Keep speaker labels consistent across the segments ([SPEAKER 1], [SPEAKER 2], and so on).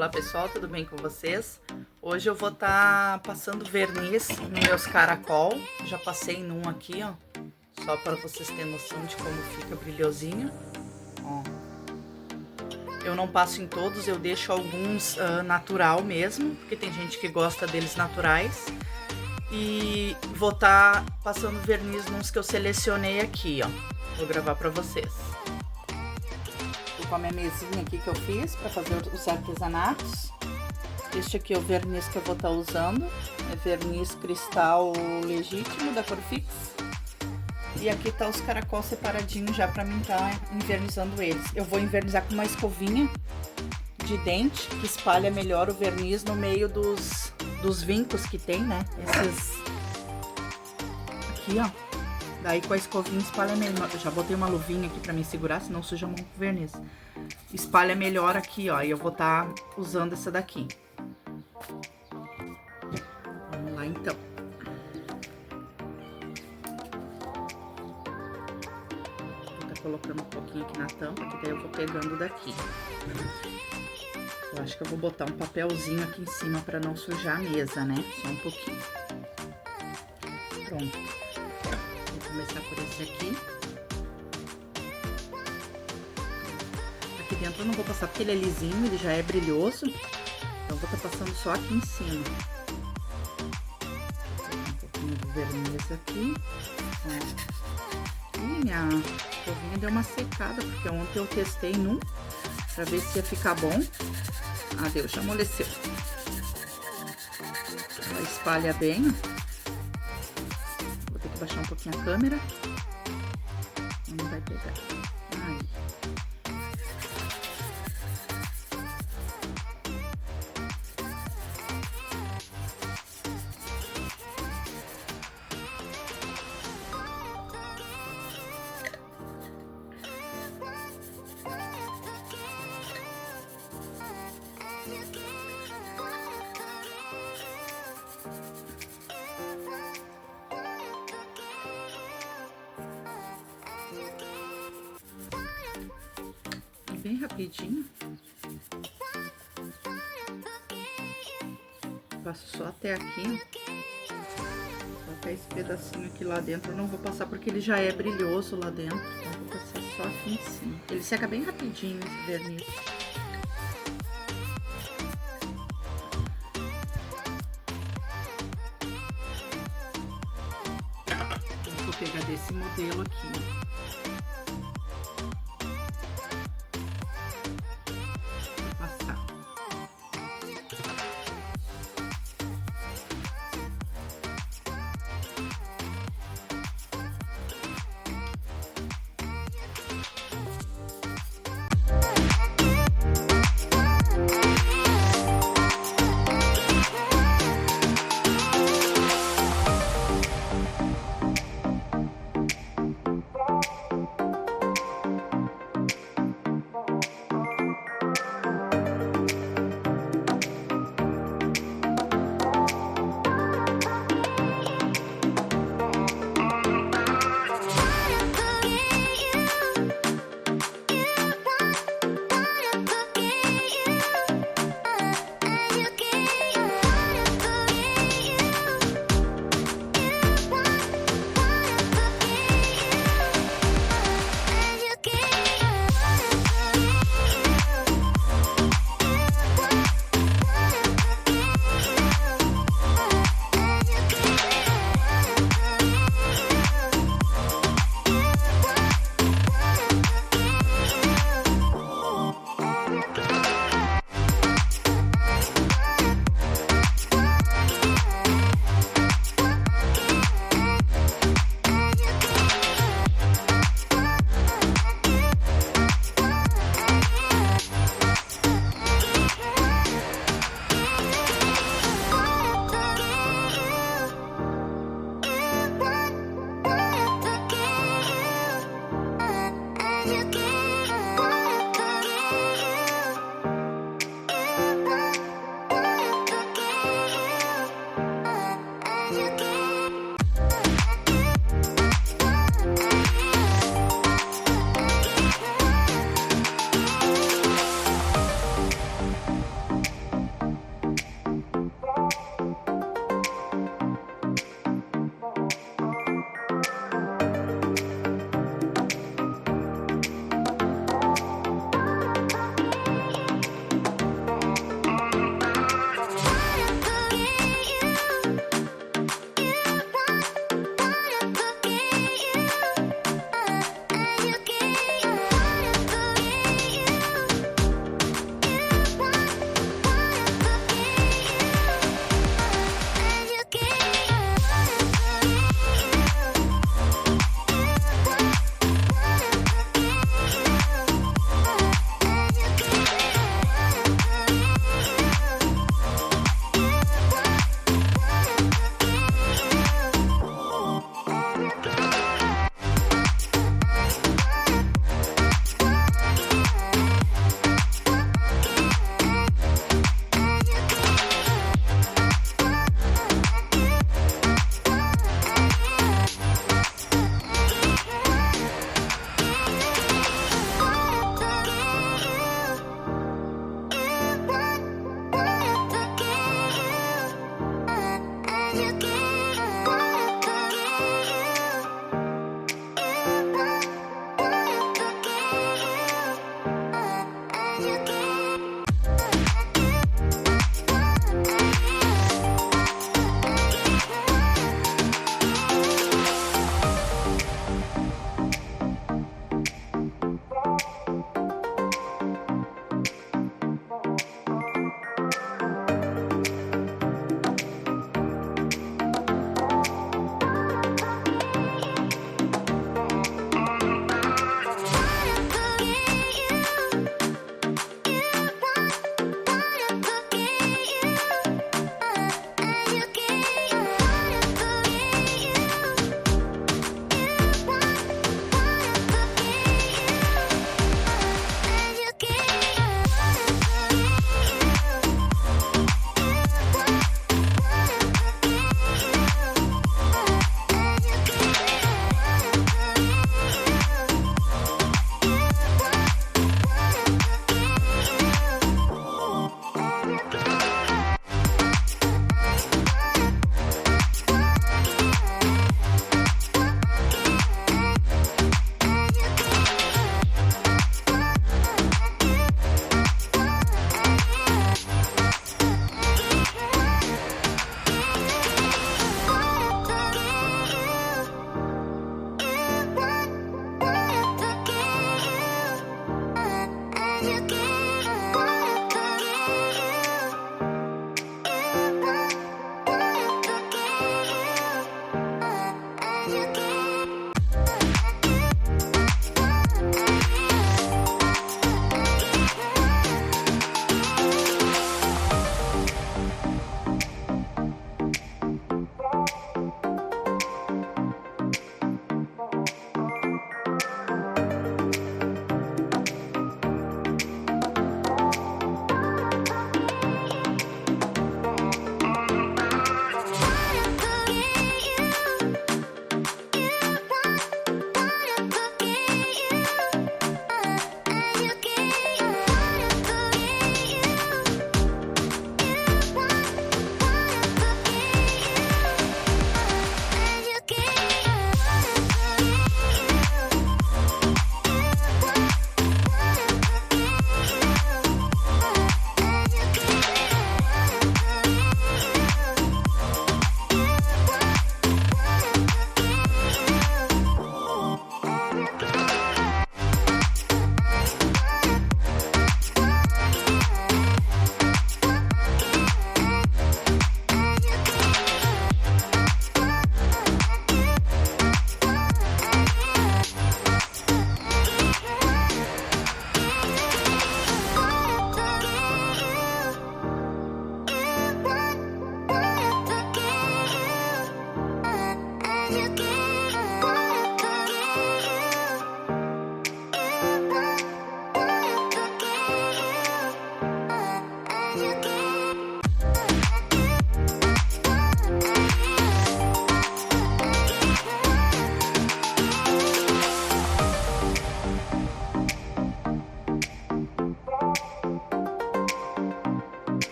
[SPEAKER 1] Olá pessoal, tudo bem com vocês? Hoje eu vou estar passando verniz nos meus caracol. Já passei num aqui, ó, só para vocês terem noção de como fica brilhosinho. Ó. Eu não passo em todos, eu deixo alguns natural mesmo, porque tem gente que gosta deles naturais. E vou estar passando verniz nos que eu selecionei aqui, ó. Vou gravar para vocês. Com a minha mesinha aqui que eu fiz para fazer os artesanatos. Este aqui é o verniz que eu vou estar usando, é verniz cristal legítimo da Corfix. E aqui tá os caracol separadinhos já para mim estar invernizando eles. Eu vou invernizar com uma escovinha de dente que espalha melhor o verniz no meio dos vincos que tem, né? Esses aqui, ó. Daí com a escovinha espalha melhor. Eu já botei uma luvinha aqui pra me segurar, senão suja a mão com verniz. Espalha melhor aqui, ó. E eu vou estar usando essa daqui. Vamos lá, então. Vou estar colocando um pouquinho aqui na tampa, que daí eu vou pegando daqui. Eu acho que eu vou botar um papelzinho aqui em cima pra não sujar a mesa, né? Só um pouquinho. Pronto. Vou começar por esse aqui. Aqui dentro eu não vou passar porque ele é lisinho, ele já é brilhoso. Então vou estar passando só aqui em cima. Um pouquinho de verniz aqui. Ih, minha escovinha deu uma secada, porque ontem eu testei num pra ver se ia ficar bom. Ah, deu, já amoleceu. Ela espalha bem, ó. Baixar um pouquinho a câmera. Não vai pegar. Aí. Bem rapidinho. Passo só até aqui, ó. Só até esse pedacinho aqui lá dentro eu não vou passar porque ele já é brilhoso lá dentro. Então vou passar só aqui em cima. Ele seca bem rapidinho esse verniz. Eu vou pegar desse modelo aqui.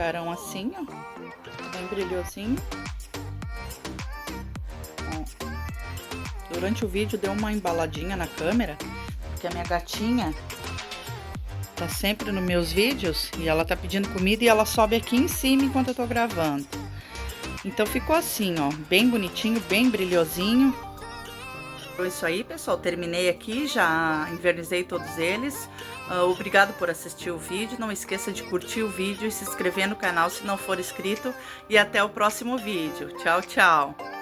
[SPEAKER 1] ficaram assim, ó, bem brilhosinho. Ó. Durante o vídeo deu uma embaladinha na câmera, porque a minha gatinha tá sempre nos meus vídeos e ela tá pedindo comida e ela sobe aqui em cima enquanto eu tô gravando. Então ficou assim, ó, bem bonitinho, bem brilhosinho. Então é isso aí, pessoal, terminei aqui, já invernizei todos eles. Obrigado por assistir o vídeo, não esqueça de curtir o vídeo e se inscrever no canal se não for inscrito. E até o próximo vídeo. Tchau, tchau!